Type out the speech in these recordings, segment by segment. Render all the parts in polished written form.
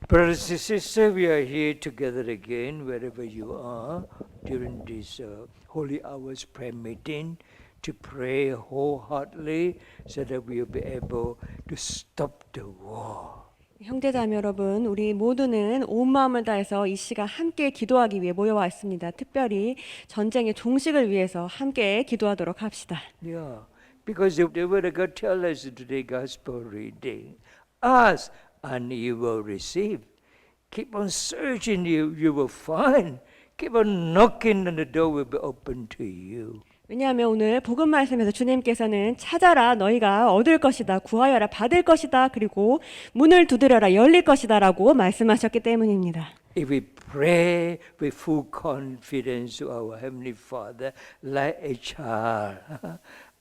Brothers and sisters, we are here together again, wherever you are, during this Holy Hours prayer meeting, to pray wholeheartedly so that we will be able to stop the war. 형제자매 여러분, 우리 모두는 온 마음을 다해서 이 시간 함께 기도하기 위해 모여와 있습니다. 특별히 전쟁의 종식을 위해서 함께 기도하도록 합시다. Yeah, because the Word of God tells us in today's Gospel reading, ask and you will receive. Keep on searching, you will find. Keep on knocking and the door will be open to you. 왜냐하면 오늘 복음 말씀에서 주님께서는 찾아라 너희가 얻을 것이다, 구하여라 받을 것이다, 그리고 문을 두드려라 열릴 것이다 라고 말씀하셨기 때문입니다. If we pray with full confidence to our Heavenly Father like a child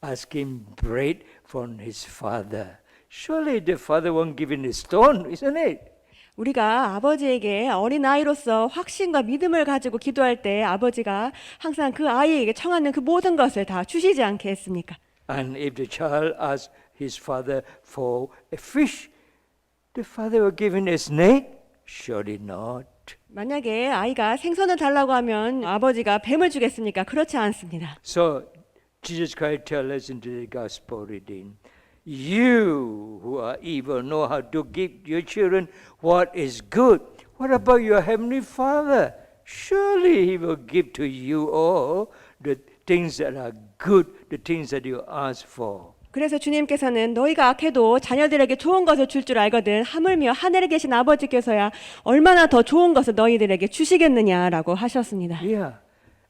asking bread from his father, surely the father won't give him a stone, isn't it? 우리가 아버지에게 어린아이로서 확신과 믿음을 가지고 기도할 때 아버지가 항상 그 아이에게 청하는 그 모든 것을 다 주시지 않겠습니까? And if the child asks his father for a fish, the father will give him a snake? Surely not. 만약에 아이가 생선을 달라고 하면 아버지가 뱀을 주겠습니까? 그렇지 않습니다. So Jesus Christ tells us in the Gospel reading, you who are evil know how to give your children what is good. What about your Heavenly Father? Surely He will give to you all the things that are good, the things that you ask for. 그래서 주님께서는 너희가 악해도 자녀들에게 좋은 것을 줄 줄 알거든 하물며 하늘에 계신 아버지께서야 얼마나 더 좋은 것을 너희들에게 주시겠느냐라고 하셨습니다. Yeah.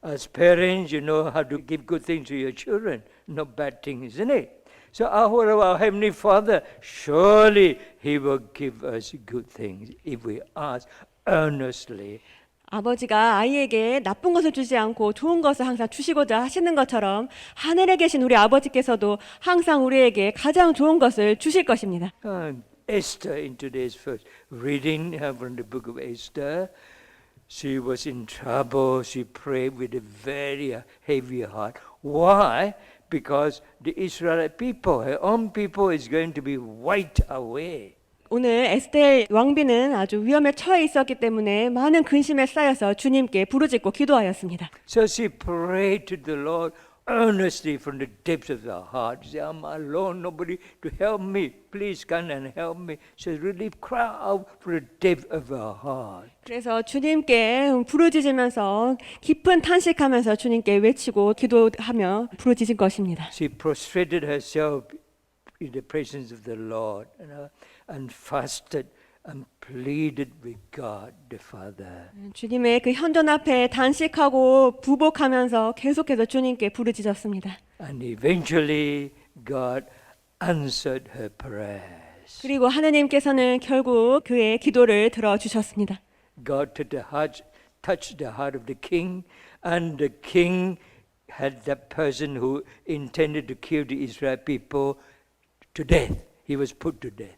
As parents, you know how to give good things to your children, no bad things, isn't it? So our Heavenly Father, surely He will give us good things if we ask earnestly. 아버지가 아이에게 나쁜 것을 주지 않고 좋은 것을 항상 주시고자 하시는 것처럼 하늘에 계신 우리 아버지께서도 항상 우리에게 가장 좋은 것을 주실 것입니다. Esther in today's first reading from the book of Esther, she was in trouble. She prayed with a very heavy heart. Why? Because the Israelite people, her own people, is going to be wiped away. 오늘 에스텔 왕비는 아주 위험에 처해 있었기 때문에 많은 근심에 쌓여서 주님께 부르짖고 기도하였습니다. So she prayed to the Lord earnestly from the depths of her heart. She said, I'm alone, nobody to help me. Please come and help me. She really cried out from the depth of her heart. 그래서 주님께 부르짖으면서 깊은 탄식하면서 주님께 외치고 기도하며 부르짖은 것입니다. She prostrated herself in the presence of the Lord and fasted and pleaded with God the Father. 주님의 그 현존 앞에 단식하고 부복하면서 계속해서 주님께 부르짖었습니다. And eventually God answered her prayers. 그리고 하느님께서는 결국 그의 기도를 들어주셨습니다. God touched the heart of the king, and the king had that person who intended to kill the Israel people to death. He was put to death.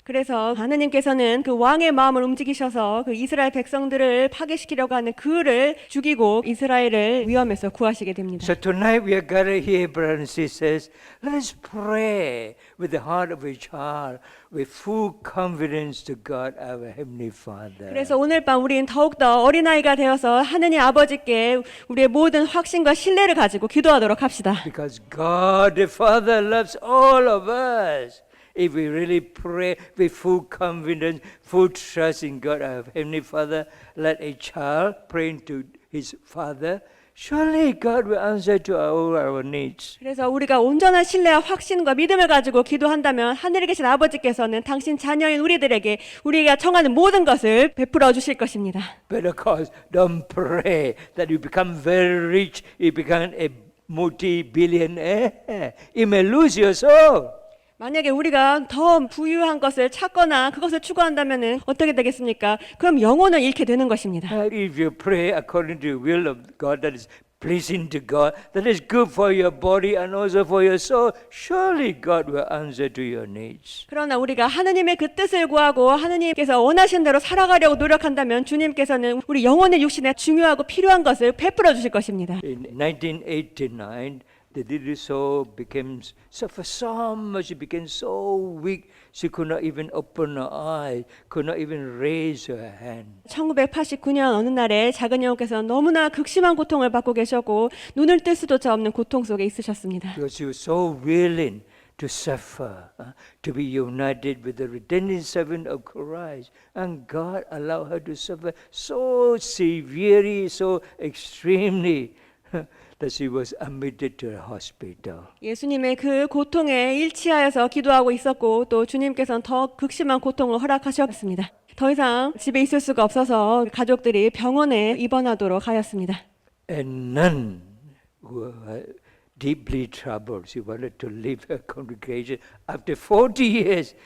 그래서 하느님께서는 그 왕의 마음을 움직이셔서 그 이스라엘 백성들을 파괴시키려고 하는 그를 죽이고 이스라엘을 위험에서 구하시게 됩니다. So tonight we are gathered here, brothers and sisters. Let us pray with the heart of a child, with full confidence to God, our Heavenly Father. 그래서 오늘 밤 우리는 더욱더 어린아이가 되어서 하느님 아버지께 우리의 모든 확신과 신뢰를 가지고 기도하도록 합시다. Because God the Father loves all of us. If we really pray with full confidence, full trust in God, our Heavenly Father, like a child praying to his father, surely God will answer to all our needs. 그래서 우리가 온전한 신뢰와 확신과 믿음을 가지고 기도한다면 하늘에 계신 아버지께서는 당신 자녀인 우리들에게 우리가 청하는 모든 것을 베풀어 주실 것입니다. But of course, don't pray that you become very rich, you become a multi-billionaire. You may lose your soul. 만약에 우리가 더 부유한 것을 찾거나 그것을 추구한다면 어떻게 되겠습니까? 그럼 영혼을 잃게 되는 것입니다. If you pray according to the will of God, that is pleasing to God, that is good for your body and also for your soul, surely God will answer to your needs. 그러나 우리가 하느님의 그 뜻을 구하고 하느님께서 원하시는 대로 살아가려고 노력한다면 주님께서는 우리 영혼의 육신에 중요하고 필요한 것을 베풀어 주실 것입니다. In 1989, the little soul suffered so much. She became so weak. She could not even open her eyes, could not even raise her hand. 1989년 어느 날에 작은 영웅께서 너무나 극심한 고통을 받고 계셨고 눈을 뜰 수조차 없는 고통 속에 있으셨습니다. Because she was so willing to suffer, to be united with the redeeming servant of Christ. And God allowed her to suffer so severely, so extremely, that she was admitted to the hospital. 예수님의 그 고통에 일치하여서 기도하고 있었고 또 주님께서는 더 극심한 고통을 허락하셨습니다. 더 이상 집에 있을 수가 없어서 가족들이 병원에 입원하도록 하였습니다. And none who were deeply troubled. She wanted to leave her congregation. After 40 years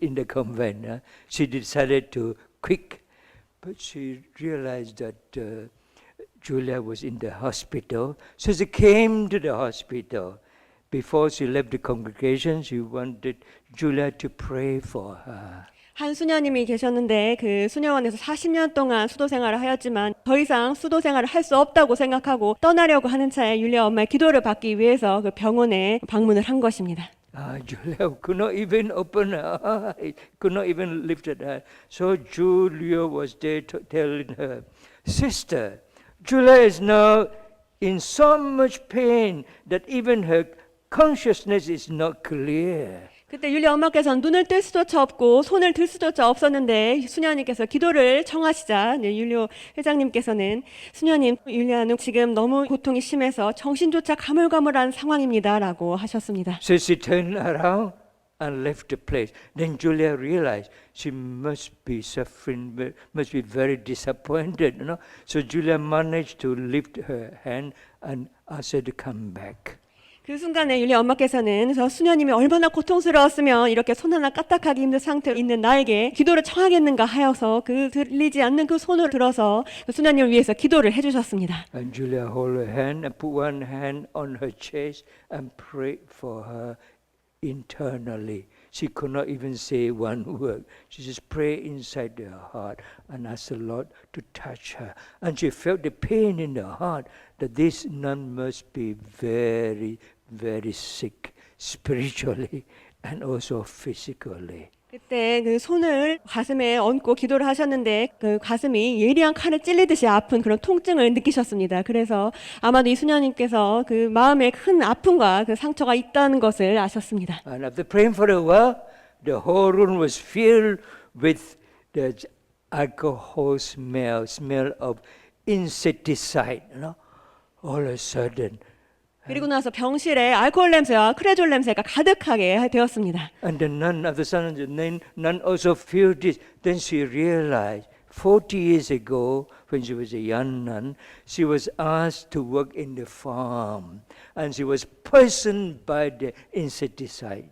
in the convent, she decided to quit. But she realized that Julia was in the hospital. So she came to the hospital. Before she left the congregation, she wanted Julia to pray for her. 한 수녀님이 계셨는데 그 수녀원에서 40년 동안 수도 생활을 하였지만 더 이상 수도 생활을 할 수 없다고 생각하고 떠나려고 하는 차에 율리아 엄마의 기도를 받기 위해서 그 병원에 방문을 한 것입니다. Julia could not even open her eyes, could not even lift her eyes. So Julia was there telling her, Sister, Julia is now in so much pain that even her consciousness is not clear. 그때 율리아 엄마께서는 눈을 뜰 수조차 없고 손을 들 수조차 없었는데 수녀님께서 기도를 청하시자 율리아 회장님께서는 수녀님, 율리아는 지금 너무 고통이 심해서 정신조차 가물가물한 상황입니다라고 하셨습니다. So she turned around and left the place. Then Julia realized she must be suffering, must be very disappointed. So Julia managed to lift her hand and asked her to come back. 그 순간에 율리아 엄마께서는 저 수녀님이 얼마나 고통스러웠으면 이렇게 손 하나 까딱하기 힘든 상태에 있는 나에게 기도를 청하겠는가 하여서 그 들리지 않는 그 손을 들어서 그 수녀님을 위해서 기도를 해주셨습니다. And Julia held her hand and put one hand on her chest and prayed for her internally. She could not even say one word. She just prayed inside her heart and asked the Lord to touch her. And she felt the pain in her heart that this nun must be very, very sick spiritually and also physically. 그때 그 손을 가슴에 얹고 기도를 하셨는데 그 가슴이 예리한 칼에 찔리듯이 아픈 그런 통증을 느끼셨습니다. 그래서 아마도 이 수녀님께서 그 마음에 큰 아픔과 그 상처가 있다는 것을 아셨습니다. And after praying for a while, the whole room was filled with the alcohol smell of insecticide. All of a sudden. 그리고 나서 병실에 알코올 냄새와 크레졸 냄새가 가득하게 되었습니다. And the nun of the son of the nun also felt this. Then she realized 40 years ago, when she was a young nun, she was asked to work in the farm, and she was poisoned by the insecticide.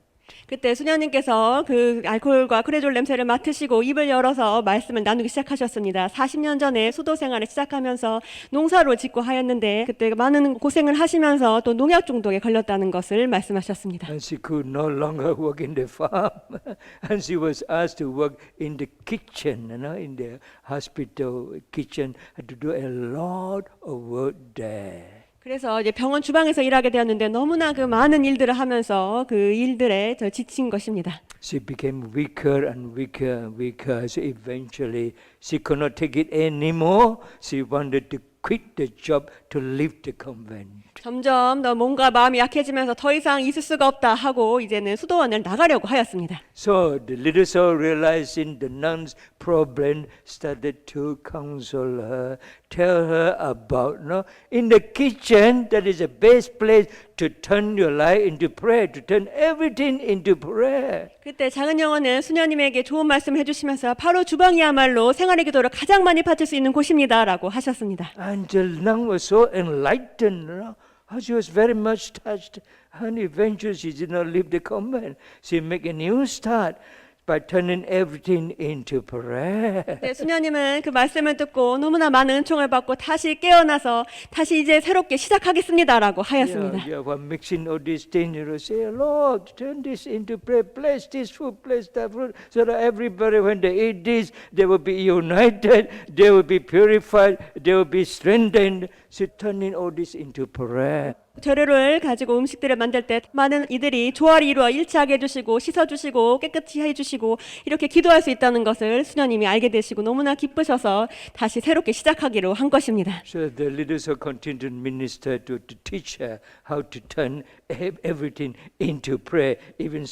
그때 수녀님께서 그 알코올과 크레졸 냄새를 맡으시고 입을 열어서 말씀을 나누기 시작하셨습니다. 40년 전에 수도 생활을 시작하면서 농사를 짓고 하였는데 그때 많은 고생을 하시면서 또 농약 중독에 걸렸다는 것을 말씀하셨습니다. And she could no longer work in the farm, and she was asked to work in the kitchen, in the hospital kitchen, had to do a lot of work there. 그래서 이제 병원 주방에서 일하게 되었는데 너무나 그 많은 일들을 하면서 그 일들에 지친 것입니다. She became weaker and weaker and weaker. So eventually she could not take it anymore. She wanted to quit the job to leave the convent. 점점 더 몸과 마음이 약해지면서 더 이상 있을 수가 없다 하고 이제는 수도원을 나가려고 하였습니다. So the little soul, realizing the nun's problem, started to counsel her, tell her about, in the kitchen, that is the best place to turn your life into prayer, to turn everything into prayer. 그때 작은 영혼은 수녀님에게 좋은 말씀 해주시면서 바로 주방이야말로 생활의 기도를 가장 많이 바칠 수 있는 곳입니다라고 하셨습니다. And the nun was so enlightened, she was very much touched, and eventually she did not leave the convent. She made a new start by turning everything into prayer. 네, 수녀님은 그 말씀을 듣고 너무나 많은 은총을 받고 다시 깨어나서 다시 이제 새롭게 시작하겠습니다라고 하였습니다. While mixing all these things, say, Lord, turn this into prayer. Bless this food, bless that food, so that everybody, when they eat this, they will be united, they will be purified, they will be strengthened. So turning all this into prayer. 재료를 가지고 음식들을 만들 때 많은 이들이 조화를 이루어 일치하게 해주시고 씻어주시고 깨끗이 해주시고 이렇게 기도할 수 있다는 것을 수녀님이 알게 되시고 너무나 기쁘셔서 다시 새롭게 시작하기로 한 것입니다. So the leaders will continue to minister to teach her how to turn everything into prayer, even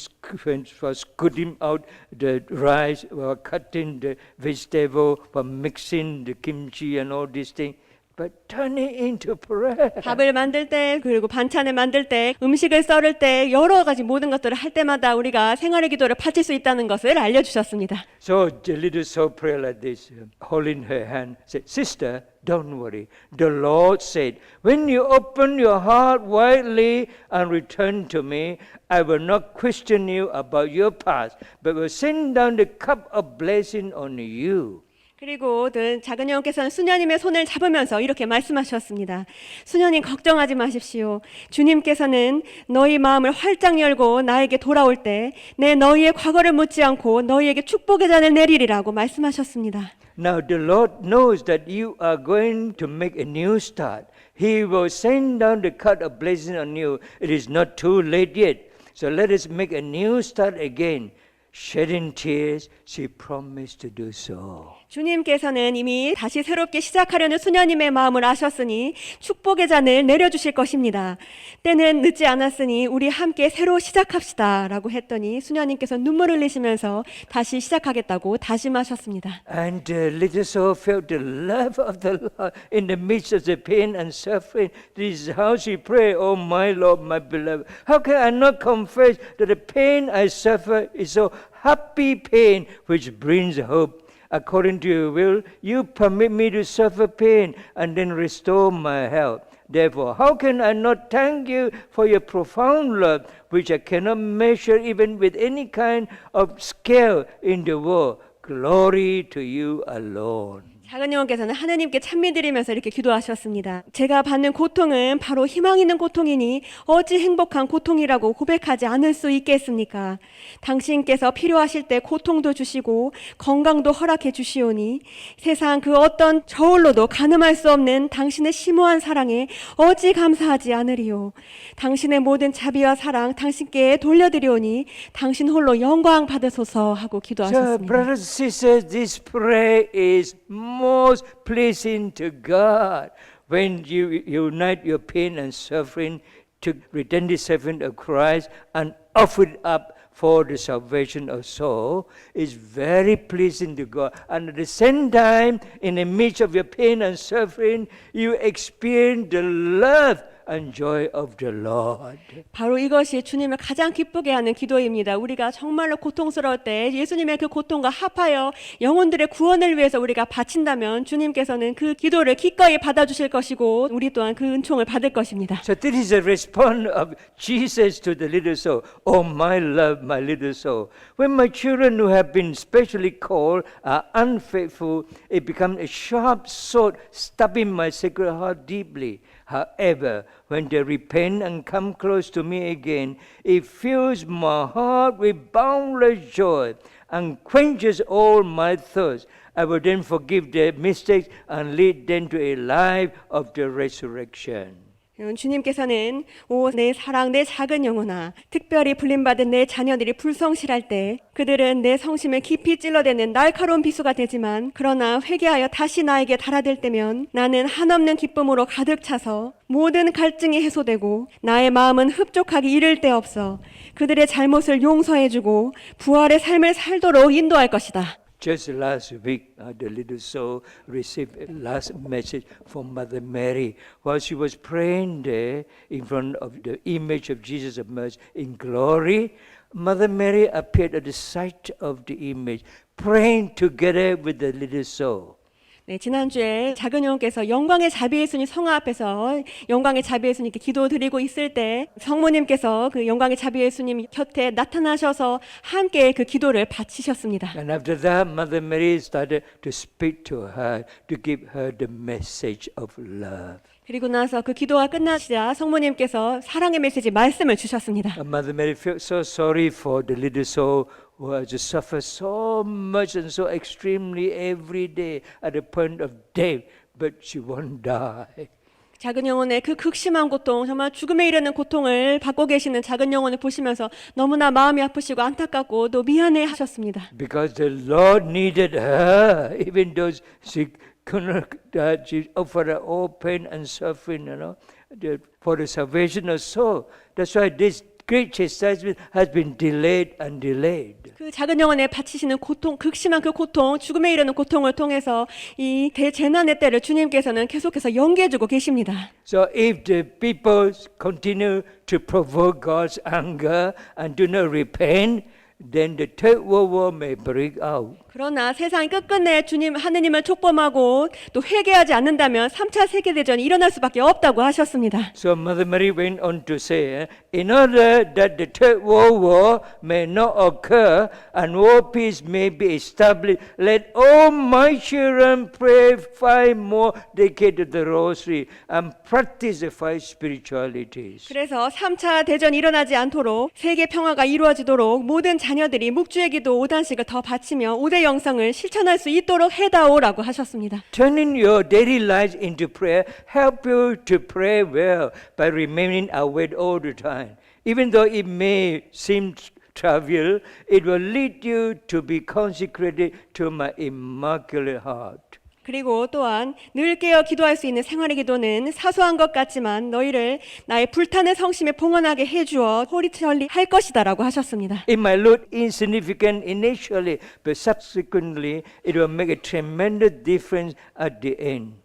for scooping out the rice, or cutting the vegetable, for mixing the kimchi and all these things. But turn it into prayer. 밥을 만들 때 그리고 반찬을 만들 때 음식을 썰을 때 여러 가지 모든 것들을 할 때마다 우리가 생활의 기도를 바칠 수 있다는 것을 알려주셨습니다. So the leader saw prayer like this, holding her hand, said, "Sister, don't worry. The Lord said, when you open your heart widely and return to me, I will not question you about your past, but will send down the cup of blessing on you." 그리고 작은 영께서는 수녀님의 손을 잡으면서 이렇게 말씀하셨습니다. 수녀님 걱정하지 마십시오. 주님께서는 너희 마음을 활짝 열고 나에게 돌아올 때 내 너희의 과거를 묻지 않고 너희에게 축복의 잔을 내리리라고 말씀하셨습니다. Now the Lord knows that you are going to make a new start. He will send down the cup of blessing on you. It is not too late yet. So let us make a new start again. Shedding tears, she promised to do so. 주님께서는 이미 다시 새롭게 시작하려는 수녀님의 마음을 아셨으니 축복의 잔을 내려주실 것입니다. 때는 늦지 않았으니 우리 함께 새로 시작합시다 라고 했더니 수녀님께서 눈물을 흘리시면서 다시 시작하겠다고 다짐하셨습니다. And the little soul felt the love of the Lord in the midst of the pain and suffering. This is how she prayed, "Oh my Lord, my beloved, how can I not confess that the pain I suffer is so happy pain which brings hope? According to your will, you permit me to suffer pain and then restore my health. Therefore, how can I not thank you for your profound love, which I cannot measure even with any kind of scale in the world? Glory to you alone." 작은 영혼께서는 하나님께 찬미드리면서 이렇게 기도하셨습니다. 제가 받는 고통은 바로 희망 있는 고통이니 어찌 행복한 고통이라고 고백하지 않을 수 있겠습니까? 당신께서 필요하실 때 고통도 주시고 건강도 허락해 주시오니 세상 그 어떤 저울로도 가늠할 수 없는 당신의 심오한 사랑에 어찌 감사하지 않으리요. 당신의 모든 자비와 사랑 당신께 돌려드리오니 당신 홀로 영광 받으소서 하고 So, 기도하셨습니다. brothers and sisters, this prayer is most pleasing to God when you unite your pain and suffering to redemptive suffering of Christ and offer it up for the salvation of soul. Is very pleasing to God. And at the same time, in the midst of your pain and suffering, you experience the love and joy of the Lord. 바로 이것이 주님을 가장 기쁘게 하는 기도입니다. 우리가 정말로 고통스러울 때 예수님의 그 고통과 합하여 영혼들의 구원을 위해서 우리가 바친다면 주님께서는 그 기도를 기꺼이 받아주실 것이고 우리 또한 그 은총을 받을 것입니다. So this is a response of Jesus to the little soul. "Oh my love, my little soul. When my children who have been specially called are unfaithful, it becomes a sharp sword stabbing my sacred heart deeply. However, when they repent and come close to me again, it fills my heart with boundless joy and quenches all my thirst. I will then forgive their mistakes and lead them to a life of the resurrection." 주님께서는 오 내 사랑 내 작은 영혼아 특별히 불림받은 내 자녀들이 불성실할 때 그들은 내 성심을 깊이 찔러대는 날카로운 비수가 되지만 그러나 회개하여 다시 나에게 달아들 때면 나는 한없는 기쁨으로 가득 차서 모든 갈증이 해소되고 나의 마음은 흡족하기 이를 데 없어 그들의 잘못을 용서해주고 부활의 삶을 살도록 인도할 것이다. Just last week, the little soul received a last message from Mother Mary. While she was praying there in front of the image of Jesus of mercy in glory, Mother Mary appeared at the sight of the image, praying together with the little soul. 네, 지난주에 작은 영혼께서 영광의 자비 예수님 성화 앞에서 영광의 자비 예수님께 기도드리고 있을 때 성모님께서 그 영광의 자비 예수님 곁에 나타나셔서 함께 그 기도를 바치셨습니다. And after that, Mother Mary started to speak to her, to give her the message of love. 그리고 나서 그 기도가 끝나시자 성모님께서 사랑의 메시지 말씀을 주셨습니다. And Mother Mary felt so sorry for the little soul who has just suffered so much and so extremely every day at the point of death, but she won't die. 작은 영혼의 그 극심한 고통, 정말 죽음에 이르는 고통을 받고 계시는 작은 영혼을 보시면서 너무나 마음이 아프시고 안타깝고 또 미안해 하셨습니다. Because the Lord needed her, even though she offered her all pain and suffering, for the salvation of soul. That's why this great chastisement has been delayed and delayed. 그 작은 영혼에 바치시는 고통, 극심한 그 고통, 죽음에 이르는 고통을 통해서 이 대재난의 때를 주님께서는 계속해서 연기해주고 계십니다. So if the people continue to provoke God's anger and do not repent, then the third world war may break out. 그러나 세상이 끝끝내 하느님을 촉범하고 또 회개하지 않는다면 3차 세계대전이 일어날 수밖에 없다고 하셨습니다. So Mother Mary went on to say, in order that the third world war may not occur and world peace may be established, let all my children pray 5 more decades of the rosary and practice the 5 spiritualities. 그래서 3차 대전이 일어나지 않도록 세계 평화가 이루어지도록 모든 자녀들이 묵주의 기도 5단씩을 더 바치며 5대 영성을 실천할 수 있도록 해다오라고 하셨습니다. Turning your daily lives into prayer help you to pray well by remaining awake all the time. Even though it may seem trivial, it will lead you to be consecrated to my immaculate heart. 그리고 또한 늘 깨어 기도할 수 있는 생활의 기도는 사소한 것 같지만 너희를 나의 불타는 성심에 봉헌하게 해주어 홀리철리 할 것이다라고 하셨습니다. It might look insignificant initially, but subsequently it will make a tremendous difference at the end.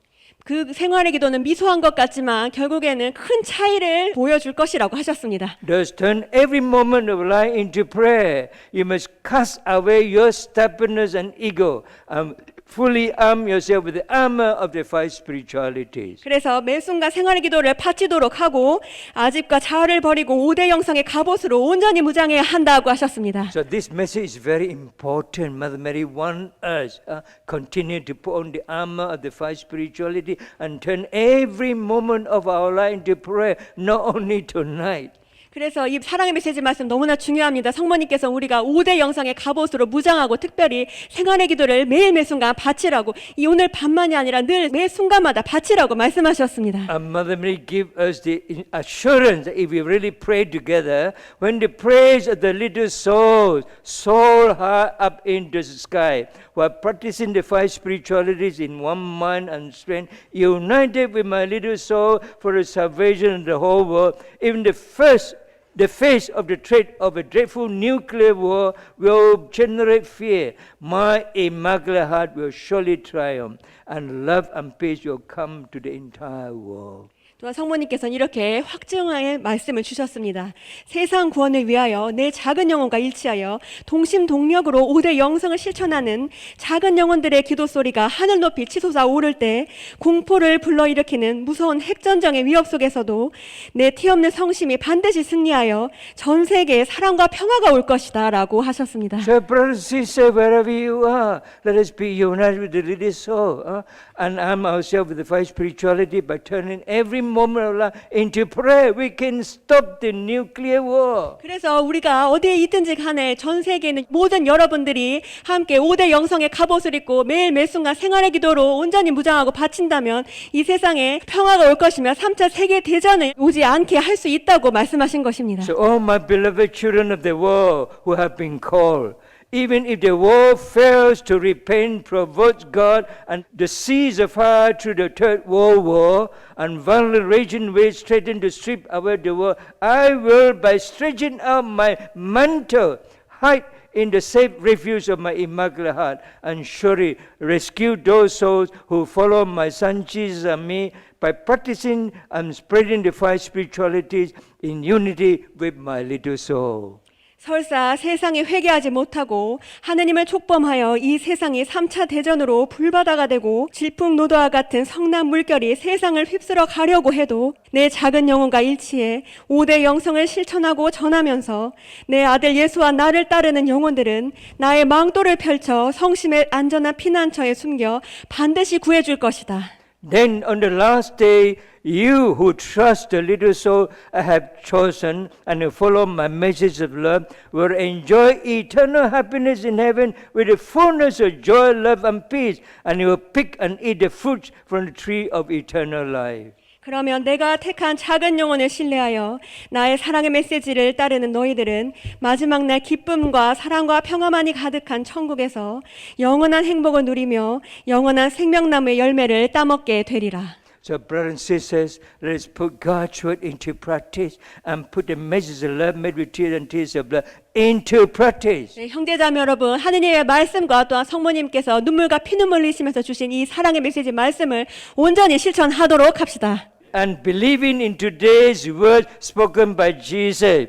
그 생활의 기도는 미소한 것 같지만 결국에는 큰 차이를 보여줄 것이라고 하셨습니다. Thus turn every moment of life into prayer. You must cast away your stubbornness and ego and fully arm yourself with the armor of the 5 spiritualities. 그래서 매 순간 생활의 기도를 바치도록 하고 아집과 자아를 버리고 5대 영성의 갑옷으로 온전히 무장해야 한다고 하셨습니다. So this message is very important. Mother Mary wants us continue to put on the armor of the 5 spirituality and turn every moment of our life into prayer, not only tonight. 그래서 이 사랑의 메시지 말씀 너무나 중요합니다. 성모님께서 우리가 5대 영성의 갑옷으로 무장하고 특별히 생활의 기도를 매일 매 순간 바치라고 이 오늘 밤만이 아니라 늘 매 순간마다 바치라고 말씀하셨습니다. And Mother Mary give us the assurance that if we really pray together, when the prayers of the little souls soar high up into the sky, while practicing the 5 spiritualities in one mind and strength, united with my little soul for the salvation of the whole world, even the face of the threat of a dreadful nuclear war will generate fear. My immaculate heart will surely triumph, and love and peace will come to the entire world. 또한 성모님께서는 이렇게 확증의 말씀을 주셨습니다. 세상 구원을 위하여 내 작은 영혼과 일치하여 동심동력으로 5대 영성을 실천하는 작은 영혼들의 기도 소리가 하늘 높이 치솟아 오를 때 공포를 불러일으키는 무서운 핵전쟁의 위협 속에서도 내 티없는 성심이 반드시 승리하여 전 세계에 사랑과 평화가 올 것이다 라고 하셨습니다. So brothers and sisters, wherever you are, let us be united with the little soul and arm ourselves with the 5 spirituality by turning every moment of life into prayer. We can stop the nuclear war. 그래서 우리가 어디에 있든지 간에 전 세계에 있는 모든 여러분들이 함께 5대 영성의 갑옷을 입고 매일 매 순간 생활의 기도로 온전히 무장하고 바친다면 이 세상에 평화가 올 것이며 3차 세계 대전을 오지 않게 할 수 있다고 말씀하신 것입니다. So all my beloved children of the world who have been called, even if the world fails to repent, provokes God and the seas of fire through the third world war, and violent raging waves threaten to strip away the world, I will, by stretching out my mantle, hide in the safe refuge of my immaculate heart, and surely rescue those souls who follow my Son Jesus and me by practicing and spreading the 5 spiritualities in unity with my little soul. 설사 세상에 회개하지 못하고 하느님을 촉범하여 이 세상이 3차 대전으로 불바다가 되고 질풍노도와 같은 성난 물결이 세상을 휩쓸어 가려고 해도 내 작은 영혼과 일치해 5대 영성을 실천하고 전하면서 내 아들 예수와 나를 따르는 영혼들은 나의 망토를 펼쳐 성심의 안전한 피난처에 숨겨 반드시 구해줄 것이다. Then on the last day, you who trust the little soul I have chosen and who follow my message of love will enjoy eternal happiness in heaven with the fullness of joy, love, and peace, and you will pick and eat the fruits from the tree of eternal life. 그러면 내가 택한 작은 영혼을 신뢰하여 나의 사랑의 메시지를 따르는 너희들은 마지막 날 기쁨과 사랑과 평화만이 가득한 천국에서 영원한 행복을 누리며 영원한 생명나무의 열매를 따먹게 되리라. So, brothers and sisters, let's put God's word into practice and put the message of love made with tears and tears of blood into practice. 네, 형제자매 여러분, 하느님의 말씀과 또한 성모님께서 눈물과 피눈물 흘리시면서 주신 이 사랑의 메시지 말씀을 온전히 실천하도록 합시다. And believing in today's word spoken by Jesus.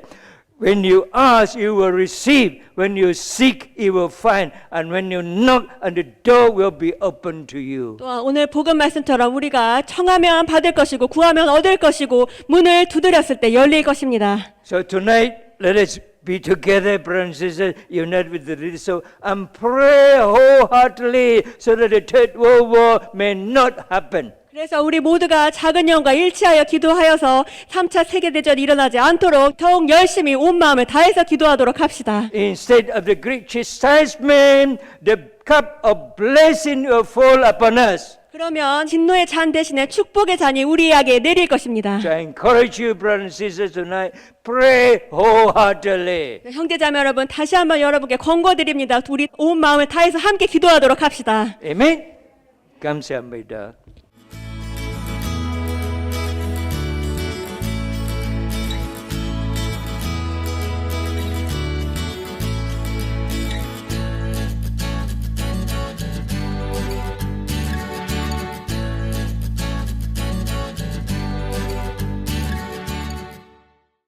When you ask, you will receive. When you seek, you will find. And when you knock, and the door will be open to you. 또한 오늘 복음 말씀처럼 우리가 청하면 받을 것이고 구하면 얻을 것이고 문을 두드렸을 때 열릴 것입니다. So tonight, let us be together, brothers and sisters, united with the leaders, so and pray wholeheartedly so that the Third World War may not happen. 그래서 우리 모두가 작은 영과 일치하여 기도하여서 3차 세계대전이 일어나지 않도록 더욱 열심히 온 마음을 다해서 기도하도록 합시다. Instead of the great chastisement, the cup of blessing will fall upon us. 그러면 진노의 잔 대신에 축복의 잔이 우리에게 내릴 것입니다. So I encourage you, brothers and sisters, tonight, pray wholeheartedly. 형제자매 여러분, 다시 한번 여러분께 권고드립니다. 우리 온 마음을 다해서 함께 기도하도록 합시다. Amen. 감사합니다.